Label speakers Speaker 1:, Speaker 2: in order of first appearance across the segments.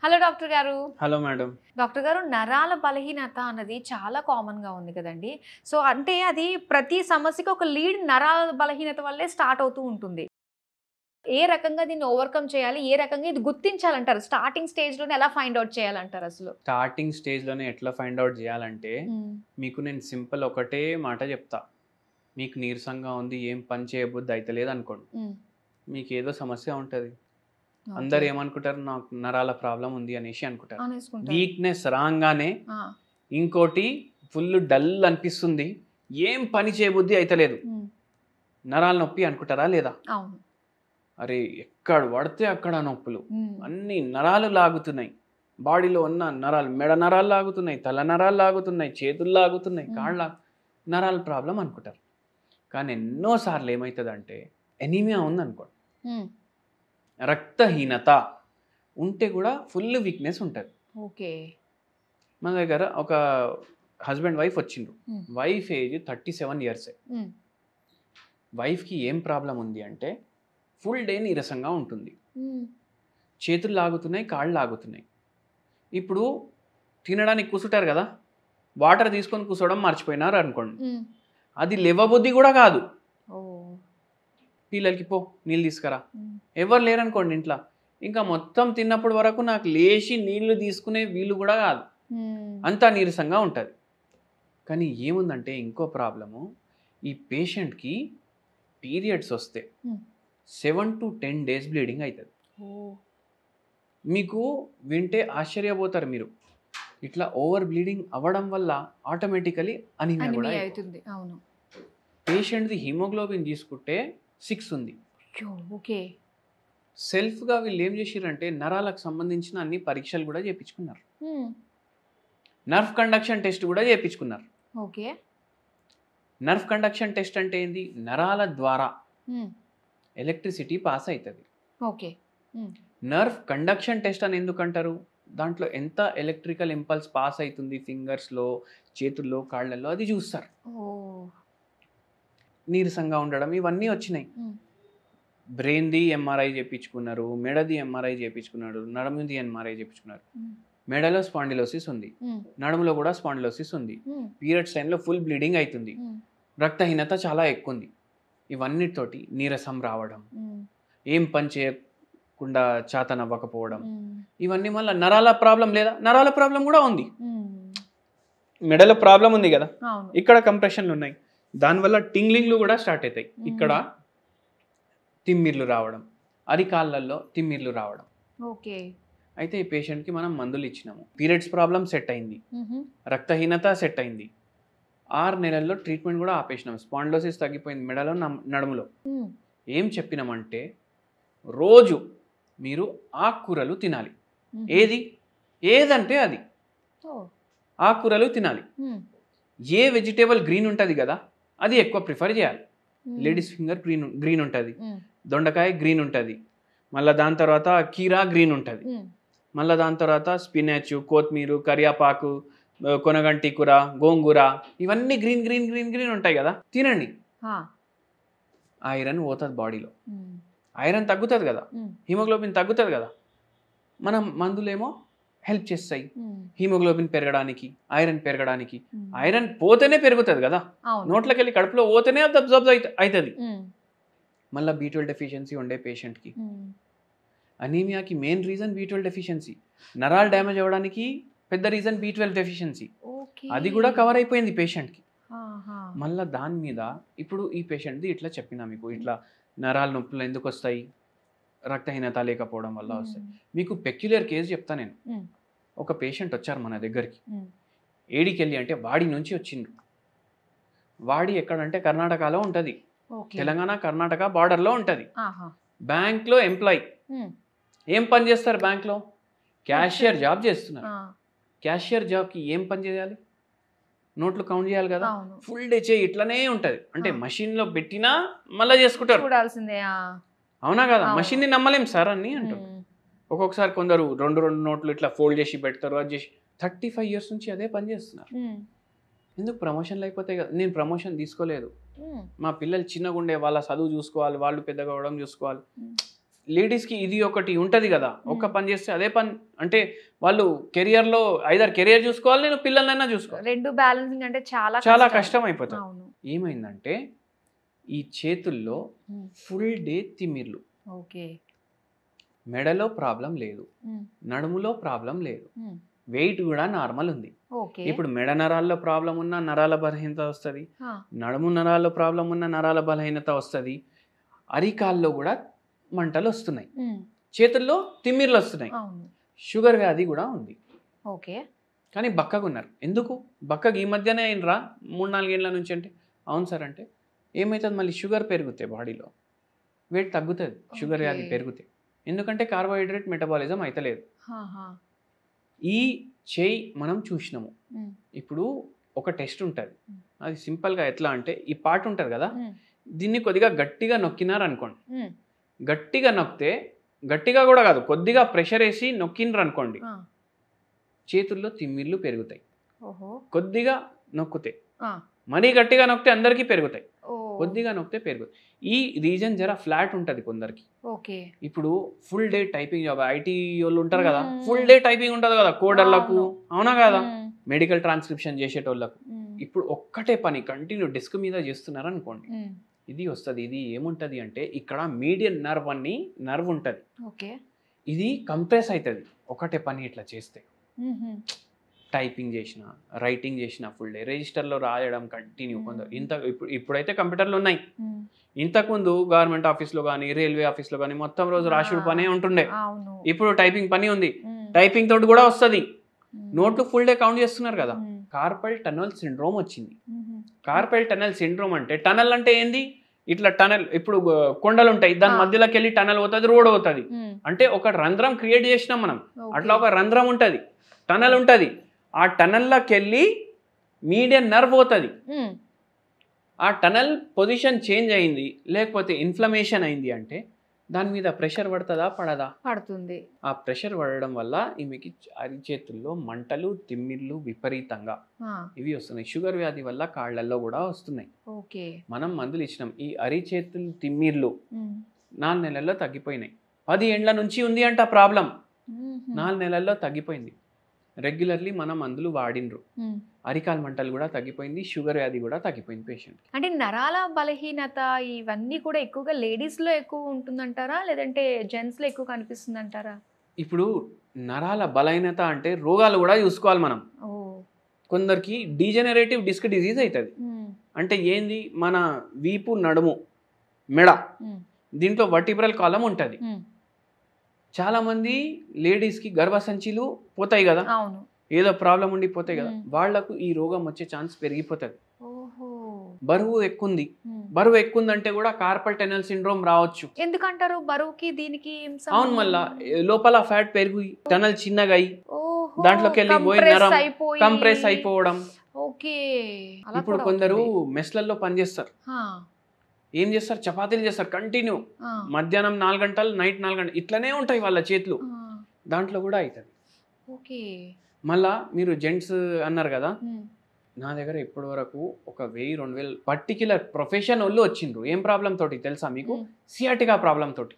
Speaker 1: Hello doctor గారు.
Speaker 2: Hello madam.
Speaker 1: Doctor గారు, నరాల బలహీనత అన్నది చాలా కామన్‌గా ఉంది కదండీ! సో, అంటే అది ప్రతి సమస్యకి ఒక లీడ్ నరాల బలహీనత వల్లే స్టార్ట్ అవుతూ ఉంటుంది. ఏ రకంగా దీన్ని ఓవర్‌కమ్ చేయాలి? ఏ రకంగా ఇది గుర్తించాలంటారు? స్టార్టింగ్ స్టేజ్‌లోనే ఎలా ఫైండ్ ఔట్ చేయాలంటారు అసలు?
Speaker 2: స్టార్టింగ్ స్టేజ్‌లోనే ఎట్లా ఫైండ్ ఔట్ జేయాలంటే,
Speaker 1: హ్మ్.
Speaker 2: మీకు నేను సింపుల్ ఒకటే మాట జెప్తా. మీకు నీరసంగా ఉంది, ఏం పని చేయబుద్ధి అయితలేదనుకోండి.
Speaker 1: హ్మ్.
Speaker 2: మీకేదో సమస్య ఉంటది. అందరూ
Speaker 1: ఓకే.
Speaker 2: ఏమనుకుంటారు, నాకు నరాల ప్రాబ్లమ్ ఉంది అనేసి అనుకుంటారు.
Speaker 1: అనేసుకుంటారు.
Speaker 2: వీక్‌నెస్ రాంగానే
Speaker 1: ఆ!
Speaker 2: ఇంకోటి ఫుల్ డల్ అనిపిస్తుంది. ఏం పని చేయబుద్ధి అయితలేదు.
Speaker 1: హ్మ్.
Speaker 2: నరాల నొప్పి అనుకుంటారా లేదా?
Speaker 1: అవును.
Speaker 2: అరే! ఎక్కడ పడితే అక్కడ నొప్పులు.
Speaker 1: హ్మ్.
Speaker 2: అన్ని నరాలు లాగుతున్నాయి. బాడీలో ఉన్న నరాలు, మెడ నరాలు లాగుతున్నాయి, తల నరాలు లాగుతున్నాయి, చేతులు లాగుతున్నాయి,
Speaker 1: హ్మ్.
Speaker 2: కాళ్ళ నరాల ప్రాబ్లమ్ అనుకుంటారు. కానీ ఎన్నో సార్లు ఏమైతదంటే ఎనీమియా ఉందనుకోండి,
Speaker 1: హ్మ్.
Speaker 2: రక్తహీనత ఉంటే కూడా ఫుల్ వీక్‌నెస్ ఉంటది.
Speaker 1: ఓకే.
Speaker 2: మన దగ్గర ఒక హస్బెండ్ వైఫ్ వచ్చిండ్రు.
Speaker 1: హ్మ్.
Speaker 2: Wife age 37 ఇయర్సే.
Speaker 1: హ్మ్.
Speaker 2: వైఫ్‌కి ఏం ప్రాబ్లమ్ ఉంది అంటే ఫుల్ డే నీరసంగా ఉంటుంది.
Speaker 1: హ్మ్.
Speaker 2: చేతులు లాగుతున్నాయి, కాళ్ళు లాగుతున్నాయి. ఇప్పుడు తినడానికి కూసుంటారు కదా! వాటర్ తీసుకొని కూసోవడం మర్చిపోయినారు అనుకోండి.
Speaker 1: హ్మ్.
Speaker 2: అది లేవబుద్ధి కూడా కాదు.
Speaker 1: ఓహ్!
Speaker 2: పిల్లలకి పో నీళ్ళు తీసుకురా.
Speaker 1: హ్మ్.
Speaker 2: ఎవరు లేరనుకోండి ఇంట్ల. ఇంకా మొత్తం తిన్నప్పటి వరకు నాకు లేచి నీళ్లు తీసుకునే వీలు కూడా కాదు.
Speaker 1: హ్మ్.
Speaker 2: అంతా నీరసంగా ఉంటది. కానీ ఏముందంటే ఇంకో ప్రాబ్లము, ఈ పేషెంట్‌కి పీరియడ్స్ వస్తే
Speaker 1: హ్మ్.
Speaker 2: 7-10 డేస్ బ్లీడింగ్ అయితది.
Speaker 1: ఓహ్!
Speaker 2: మీకు వింటే ఆశ్చర్యపోతారు మీరు. ఇట్లా ఓవర్ బ్లీడింగ్ అవ్వడం వల్ల ఆటోమేటికల్లీ అనీమియా కూడా
Speaker 1: అనిమియా
Speaker 2: అయిపోతుంది.
Speaker 1: అయితుంది. అవును.
Speaker 2: పేషెంట్‌ది హిమోగ్లోబిన్ తీసుకుంటే 6 ఉంది.
Speaker 1: అయ్యో! ఓకే.
Speaker 2: సెల్ఫ్‌గా వీళ్ళు ఏం చేసిర్రంటే నరాలకు సంబంధించిన అన్ని పరీక్షలు కూడా చేపించుకున్నారు.
Speaker 1: హ్మ్.
Speaker 2: నర్వ్ కండక్షన్ టెస్ట్ కూడా చేపించుకున్నారు.
Speaker 1: ఓకే.
Speaker 2: నర్వ్ కండక్షన్ టెస్ట్ అంటే ఏంది? నరాల ద్వారా
Speaker 1: హ్మ్.
Speaker 2: ఎలక్ట్రిసిటీ పాస్ అయితది.
Speaker 1: ఓకే. హ్మ్.
Speaker 2: నర్వ్ కండక్షన్ టెస్ట్ అని ఎందుకంటారు? దాంట్లో ఎంత ఎలక్ట్రికల్ ఇంపల్స్ పాస్ అయితుంది ఫింగర్స్‌లో, చేతుల్లో, కాళ్ళల్లో అది చూస్తారు.
Speaker 1: ఓహ్!
Speaker 2: నీరసంగా ఉండడం ఇవన్నీ వచ్చినాయి.
Speaker 1: హ్మ్.
Speaker 2: బ్రెయిన్‌ది ఎంఆర్ఐ చేపించుకున్నారు. మెడది ఎంఆర్ఐ చేపించుకున్నాడు. నడుముది ఎంఆర్ఐ చేపించుకున్నారు.
Speaker 1: హ్మ్.
Speaker 2: మెడలో స్పాండిలోసిస్ ఉంది.
Speaker 1: హ్మ్.
Speaker 2: నడుములో కూడా స్పాండిలోసిస్ ఉంది.
Speaker 1: హ్మ్.
Speaker 2: పీరియడ్స్ టైంలో ఫుల్ బ్లీడింగ్ అయితుంది.
Speaker 1: హ్మ్.
Speaker 2: రక్తహీనత చాలా ఎక్కువుంది. ఇవన్నిటితోటి నీరసం రావడం,
Speaker 1: హ్మ్.
Speaker 2: ఏం పని చేయకుండా చేతనవ్వకపోవడం,
Speaker 1: హ్మ్.
Speaker 2: ఇవన్నీ మళ్ళా నరాల ప్రాబ్లమ్ లేదా? నరాల ప్రాబ్లమ్ కూడా ఉంది.
Speaker 1: హ్మ్.
Speaker 2: మెడలో ప్రాబ్లమ్ ఉంది కదా!
Speaker 1: అవును.
Speaker 2: ఇక్కడ కంప్రెషన్‌లు ఉన్నాయి. దానివల్ల టింగ్లింగ్‌లు కూడా స్టార్ట్ అయితాయి. ఇక్కడ
Speaker 1: హ్మ్.
Speaker 2: తిమ్మిర్లు రావడం, అరికాళ్ళల్లో తిమ్మిర్లు రావడం.
Speaker 1: ఓకే.
Speaker 2: అయితే ఈ పేషెంట్‌కి మనం మందులు ఇచ్చినాము. పీరియడ్స్ ప్రాబ్లమ్ సెట్ అయింది.
Speaker 1: హుహు.
Speaker 2: రక్తహీనత సెట్ అయింది. 6 నెలల్లో ట్రీట్మెంట్ కూడా ఆపేసినాం. స్పాండిలోసిస్ తగ్గిపోయింది మెడలో, నడుములో.
Speaker 1: హ్మ్.
Speaker 2: ఏం చెప్పినామంటే రోజు మీరు ఆకుకూరలు తినాలి.
Speaker 1: హుహు.
Speaker 2: ఏది? ఏదంటే అది.
Speaker 1: ఓహ్!
Speaker 2: ఆకుకూరలు తినాలి.
Speaker 1: హ్మ్.
Speaker 2: ఏ వెజిటబుల్ గ్రీన్ ఉంటది గదా! అది ఎక్కువ ప్రిఫర్ చేయాలి.
Speaker 1: హ్మ్.
Speaker 2: లేడీస్ ఫింగర్ గ్రీన్ ఉంటది.
Speaker 1: హ్మ్.
Speaker 2: దొండకాయ గ్రీన్ ఉంటది. మళ్ళా దాని తర్వాత కీరా గ్రీన్ ఉంటది.
Speaker 1: హ్మ్.
Speaker 2: మళ్ళా దాని తర్వాత స్పినాచ్, కొత్తిమీర, కరియాపాకు, కొనగంటి కూర, గోంగూర ఇవన్నీ గ్రీన్ ఉంటాయి గదా! తినండి.
Speaker 1: ఆ!
Speaker 2: ఐరన్ పోతది బాడీలో.
Speaker 1: హ్మ్.
Speaker 2: ఐరన్ తగ్గుతది గదా!
Speaker 1: హ్మ్.
Speaker 2: హిమోగ్లోబిన్ తగ్గుతది గదా! మనం మందులేమో హెల్ప్ చేస్తాయి.
Speaker 1: హ్మ్.
Speaker 2: హిమోగ్లోబిన్ పెరగడానికి, ఐరన్ పెరగడానికి.
Speaker 1: హ్మ్.
Speaker 2: ఐరన్ పోతేనే పెరుగుతది గదా!
Speaker 1: అవును.
Speaker 2: నోట్లోకెళ్ళి కడుపులో పోతేనే అది అబ్జార్బ్ అయితది.
Speaker 1: హ్మ్.
Speaker 2: మళ్ళా బి12 డెఫిషియన్సీ ఉండే పేషెంట్‌కి.
Speaker 1: హ్మ్.
Speaker 2: అనీమియాకి మెయిన్ రీజన్ బి12 డెఫిషియన్సీ. నరాలు డ్యామేజ్ అవ్వడానికి పెద్ద రీజన్ బి12 డెఫిషియన్సీ.
Speaker 1: ఓకే.
Speaker 2: అది కూడా కవర్ అయిపోయింది పేషెంట్‌కి.
Speaker 1: ఆహా!
Speaker 2: మళ్ళా దాని మీద ఇప్పుడు ఈ పేషెంట్‌ది ఇట్లా చెప్పినా మీకు. ఇట్లా నరాల నొప్పులు ఎందుకొస్తాయి? రక్తహీనత లేకపోవడం వల్ల వస్తాయి.
Speaker 1: హ్మ్.
Speaker 2: మీకు పెక్యులియర్ కేస్ చెప్తా నేను.
Speaker 1: హ్మ్.
Speaker 2: ఒక పేషెంట్ వచ్చారు మన దగ్గరికి.
Speaker 1: హ్మ్.
Speaker 2: ఏడికెళ్ళి అంటే వాడి నుంచి వచ్చిండ్రు. వాడి ఎక్కడంటే కర్ణాటకలో ఉంటది.
Speaker 1: ఓకే.
Speaker 2: తెలంగాణ, కర్ణాటక బార్డర్‌లో ఉంటది.
Speaker 1: ఆహా!
Speaker 2: బ్యాంక్‌లో ఎంప్లాయీ.
Speaker 1: హ్మ్.
Speaker 2: ఏం పని చేస్తారు బ్యాంక్‌లో? క్యాషియర్ జాబ్ చేస్తున్నారు.
Speaker 1: ఆ!
Speaker 2: క్యాషియర్ జాబ్‌కి ఏం పని చేయాలి? నోట్లు కౌంట్ చేయాలి కదా!
Speaker 1: అవును.
Speaker 2: ఫుల్ డే చేయి ఇట్లనే ఉంటది. అంటే
Speaker 1: ఆ!
Speaker 2: మెషిన్‌లో పెట్టినా మళ్ళా చేసుకుంటారు.
Speaker 1: చూడాల్సిందే. ఆ!
Speaker 2: అవునా కదా!
Speaker 1: అవును.
Speaker 2: మెషిన్‌ని నమ్మలేం సార్ అని అంటారు.
Speaker 1: హ్మ్.
Speaker 2: ఒక్కొక్కసారి కొందరు 2 నోట్లు ఇట్లా ఫోల్డ్ చేసి పెడతారు. అది చేసి 35 ఇయర్స్ నుంచి అదే పని చేస్తున్నారు.
Speaker 1: హ్మ్.
Speaker 2: ఎందుకు ప్రమోషన్‌లు అయిపోతాయి కదా! నేను ప్రమోషన్ తీసుకోలేదు.
Speaker 1: హ్మ్.
Speaker 2: మా పిల్లలు చిన్నగుండే వాళ్ళ చదువు చూసుకోవాలి. వాళ్ళు పెద్దగా అవ్వడం చూసుకోవాలి.
Speaker 1: హ్మ్.
Speaker 2: లేడీస్కి ఇది ఒకటి ఉంటుంది కదా, ఒక్క పని చేస్తే అదే పని అంటే వాళ్ళు కెరియర్లో ఐదర్ కెరియర్ చూసుకోవాలి, నేను పిల్లలైనా చూసుకోవాలి.
Speaker 1: రెండు బ్యాలెన్సింగ్ అంటే చాలా
Speaker 2: చాలా కష్టం అయిపోతుంది.
Speaker 1: అవును.
Speaker 2: ఏమైందంటే ఈ చేతుల్లో ఫుల్ డే తిమ్మిర్లు,
Speaker 1: ఓకే,
Speaker 2: మెడలో ప్రాబ్లం లేదు, నడుములో ప్రాబ్లం లేదు, వెయిట్ కూడా నార్మల్ ఉంది.
Speaker 1: ఓకే,
Speaker 2: ఇప్పుడు మెడ నరాల్లో ప్రాబ్లం ఉన్న నరాల బలహీనత వస్తుంది, నడుము నరాల్లో ప్రాబ్లం ఉన్న నరాల బలహీనత వస్తుంది, అరికాల్లో కూడా మంటలు వస్తున్నాయి, చేతుల్లో తిమ్మిర్లు వస్తున్నాయి, షుగర్ వ్యాధి కూడా ఉంది.
Speaker 1: ఓకే, కానీ
Speaker 2: బక్కగా ఉన్నారు. ఎందుకు బక్కగా? ఈ మధ్యనే అయినరా 3-4 ఏళ్ళ నుంచి. అంటే అవును సార్. అంటే ఏమవుతుంది, మళ్ళీ షుగర్ పెరుగుతాయి బాడీలో, వెయిట్ తగ్గుతుంది, షుగర్ వ్యాధి పెరుగుతాయి. ఎందుకంటే కార్బోహైడ్రేట్ మెటబాలిజం అయితలేదు. ఈ చేయి మనం చూసినాము. ఇప్పుడు ఒక టెస్ట్ ఉంటుంది, అది సింపుల్గా ఎట్లా అంటే ఈ పార్ట్ ఉంటుంది కదా, దీన్ని కొద్దిగా గట్టిగా నొక్కినారు అనుకోండి, గట్టిగా నొక్కితే, గట్టిగా కూడా కాదు కొద్దిగా ప్రెషర్ వేసి నొక్కినారు అనుకోండి, చేతుల్లో తిమ్మిర్లు పెరుగుతాయి. కొద్దిగా నొక్కితే, మరీ గట్టిగా నొక్కితే అందరికీ పెరుగుతాయి, కొద్దిగా నొక్కితే పెరుగుతాయి. ఈ రీజన్ జర ఫ్లాట్ ఉంటుంది కొందరికి. ఇప్పుడు full day typing job, IT వాళ్ళు ఉంటారు కదా, ఫుల్ డే టైపింగ్ ఉంటుంది కదా కోడర్లకు, అవునా కదా, మెడికల్ ట్రాన్స్క్రిప్షన్ చేసేటోళ్ళకు. ఇప్పుడు ఒక్కటే పని కంటిన్యూ డెస్క్ మీద చేస్తున్నారు అనుకోండి, ఇది వస్తుంది. ఇది ఏముంటుంది అంటే ఇక్కడ మీడియన్ నర్వ్ అని నర్వ్ ఉంటుంది, ఇది కంప్రెస్ అవుతుంది ఒకటే పని ఇట్లా చేస్తే. టైపింగ్ చేసిన, రైటింగ్ చేసిన, ఫుల్ డే రిజిస్టర్లో రాయడం కంటిన్యూ. కొందరు ఇప్పుడైతే కంప్యూటర్లు ఉన్నాయి, ఇంతకుముందు గవర్నమెంట్ ఆఫీస్లో కానీ రైల్వే ఆఫీస్లో కానీ మొత్తం రోజు రాసుడు పనే ఉంటుండే. ఇప్పుడు టైపింగ్ పని ఉంది, టైపింగ్ తోటి కూడా వస్తుంది. నోట్లు ఫుల్ డే కౌంట్ చేస్తున్నారు కదా. కార్పల్ టనల్ సిండ్రోమ్ వచ్చింది. కార్పల్ టనల్ సిండ్రోమ్ అంటే, టనల్ అంటే ఏంది, ఇట్లా టనల్, ఇప్పుడు కొండలు ఉంటాయి, దాని మధ్యలోకి వెళ్ళి టనల్ అవుతుంది, రోడ్ అవుతుంది. అంటే ఒక రంధ్రం క్రియేట్ చేసినాం మనం, అట్లా ఒక రంధ్రం ఉంటుంది, టనల్ ఉంటుంది. ఆ టనల్లోకి వెళ్ళి మీడియన్ నర్వ్ అవుతుంది. ఆ టనల్ పొజిషన్ చేంజ్ అయింది, లేకపోతే ఇన్ఫ్లమేషన్ అయింది అంటే దాని మీద ప్రెషర్ పడుతుందా, పడదా? పడుతుంది. ఆ ప్రెషర్ పడడం వల్ల ఈమెకి అరిచేతుల్లో మంటలు, తిమ్మిర్లు విపరీతంగా ఇవి వస్తున్నాయి. షుగర్ వ్యాధి వల్ల కాళ్ళల్లో కూడా వస్తున్నాయి. మనం మందులు ఇచ్చినాం. ఈ అరిచేతులు తిమ్మిర్లు 4 నెలల్లో తగ్గిపోయినాయి. 10 ఏండ్ల నుంచి ఉంది అంట ప్రాబ్లం, 4 నెలల్లో తగ్గిపోయింది. రెగ్యులర్లీ మనం మందులు వాడినరు, అరికాల మంటలు కూడా తగ్గిపోయింది, షుగర్ వ్యాధి కూడా తగ్గిపోయింది పేషెంట్.
Speaker 1: అంటే నరాల బలహీనత ఇవన్నీ కూడా ఎక్కువగా లేడీస్లో ఎక్కువ ఉంటుందంటారా, లేదంటే జెంట్స్లో ఎక్కువ కనిపిస్తుందంటారా?
Speaker 2: ఇప్పుడు నరాల బలహీనత అంటే రోగాలు కూడా చూసుకోవాలి మనం. కొందరికి డీజెనరేటివ్ డిస్క్ డిజీజ్ అవుతుంది. అంటే ఏంది, మన వీపు, నడుము, మెడ, దీంట్లో వర్టిబ్రల్ కాలం ఉంటుంది. చాలా మంది లేడీస్కి గర్భసంచిలు పోతాయి కదా, ఏదో ప్రాబ్లం ఉండి పోతాయి కదా, వాళ్లకు ఈ రోగం వచ్చే ఛాన్స్ పెరిగిపోతుంది. బరువు ఎక్కుంది, బరువు ఎక్కుందంటే కూడా కార్పల్ టనల్ సిండ్రోమ్ రావచ్చు.
Speaker 1: ఎందుకంటారు బరువుకి దీనికి?
Speaker 2: అవును, మళ్ళా లోపల ఫ్యాట్ పెరిగి టనల్ చిన్నగా అయి దాంట్లోకి వెళ్ళి పోయి నరం కంప్రెస్ అయిపోవడం. ఇప్పుడు కొందరు మెస్లలో పనిచేస్తారు, ఏం చేస్తారు, చపాతీలు చేస్తారు కంటిన్యూ, మధ్యాహ్నం 4 గంటలు, నైట్ 4 గంటలు, ఇట్లనే ఉంటాయి వాళ్ళ చేతులు, దాంట్లో కూడా అవుతుంది. మళ్ళా మీరు జెంట్స్ అన్నారు కదా, నా దగ్గర ఇప్పటి వరకు ఒక 1000-2000 పర్టిక్యులర్ ప్రొఫెషన్ వాళ్ళు వచ్చిండ్రు. ఏం ప్రాబ్లం తోటి తెలుసా మీకు? సియాటికా ప్రాబ్లం తోటి.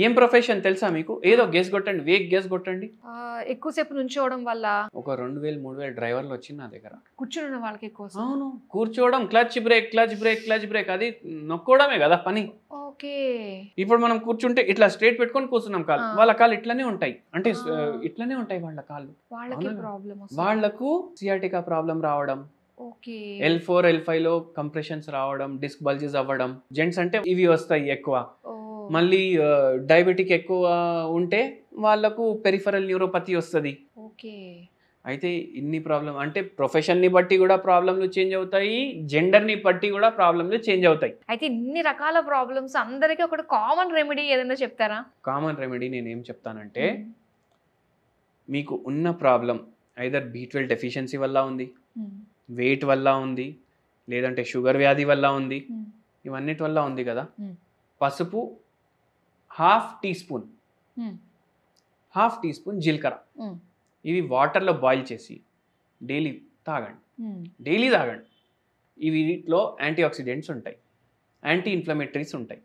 Speaker 2: ఏం ప్రొఫెషన్ తెలుసా మీకు? ఏదో గెస్ కొట్టండి, వేగ్ గెస్ కొట్టండి.
Speaker 1: ఎక్కువసేపు నుంచోవడం వల్ల
Speaker 2: ఒక 2000-3000 డ్రైవర్లు వచ్చి నా దగ్గర
Speaker 1: కూర్చోవడం వాళ్ళకి ఎక్కువ.
Speaker 2: అవును, కూర్చోవడం, clutch brake, clutch brake, clutch brake, అది నొక్కోవడమే కదా పని. ఇప్పుడు మనం కూర్చుంటే ఇట్లా స్ట్రేట్ పెట్టుకొని కూర్చున్నాం, కాళ్ళు, వాళ్ళ కాళ్ళు ఇట్లనే ఉంటాయి, అంటే ఇట్లనే ఉంటాయి వాళ్ళ కాళ్ళు. వాళ్లకు సియాటికా ప్రాబ్లం రావడం, L4 L5 లో కంప్రెషన్స్ రావడం, డిస్క్ బల్జెస్ అవ్వడం. జెంట్స్ అంటే ఇవి వస్తాయి ఎక్కువ. మళ్ళీ డయాబెటిక్ ఎక్కువ ఉంటే వాళ్ళకు పెరిఫరల్ న్యూరోపతి వస్తుంది. అయితే ఇన్ని ప్రాబ్లం అంటే ప్రొఫెషన్ని బట్టి కూడా ప్రాబ్లంలు చేంజ్ అవుతాయి, జెండర్ని బట్టి కూడా ప్రాబ్లంలు చేంజ్ అవుతాయి.
Speaker 1: అయితే ఇన్ని రకాల ప్రాబ్లమ్స్ అందరికీ ఒక కామన్ రెమెడీ ఏదైనా చెప్తారా?
Speaker 2: కామన్ రెమెడీ నేను ఏం చెప్తానంటే, మీకు ఉన్న ప్రాబ్లం ఐదర్ B12 డెఫిషియన్సీ వల్ల ఉంది, వెయిట్ వల్ల ఉంది, లేదంటే షుగర్ వ్యాధి వల్ల ఉంది, ఇవన్నిటి వల్ల ఉంది కదా. పసుపు 1/2 టీ స్పూన్, 1/2 టీ స్పూన్ జీలకర్ర, ఇవి వాటర్లో బాయిల్ చేసి డైలీ తాగండి. డైలీ తాగండి. వీటిలో యాంటీ ఆక్సిడెంట్స్ ఉంటాయి, యాంటీ ఇన్ఫ్లమేటరీస్ ఉంటాయి.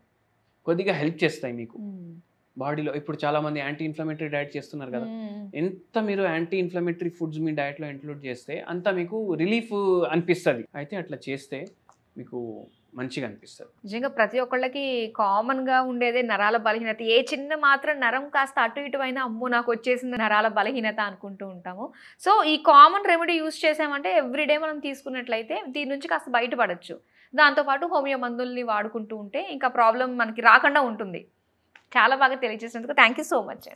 Speaker 2: కొద్దిగా హెల్ప్ చేస్తాయి మీకు బాడీలో. ఇప్పుడు చాలా మంది యాంటీ ఇన్ఫ్లమేటరీ డైట్ చేస్తున్నారు కదా, ఎంత మీరు యాంటీ ఇన్ఫ్లమేటరీ ఫుడ్స్ మీ డైట్లో ఇంక్లూడ్ చేస్తే అంత మీకు రిలీఫ్ అనిపిస్తుంది. అయితే అట్లా చేస్తే మీకు మంచిగా అనిపిస్తుంది.
Speaker 1: నిజంగా ప్రతి ఒక్కళ్ళకి కామన్గా ఉండేదే నరాల బలహీనత. ఏ చిన్న మాత్రం నరం కాస్త అటు ఇటు అయినా అమ్మో నాకు వచ్చేసింది నరాల బలహీనత అనుకుంటూ ఉంటాము. సో ఈ కామన్ రెమెడీ యూస్ చేసామంటే ఎవ్రీడే మనం తీసుకున్నట్లయితే దీని నుంచి కాస్త బయటపడచ్చు. దాంతోపాటు హోమియో మందుల్ని వాడుకుంటూ ఉంటే ఇంకా ప్రాబ్లం మనకి రాకుండా ఉంటుంది. చాలా బాగా తెలియజేసినందుకు థ్యాంక్ యూ సో మచ్.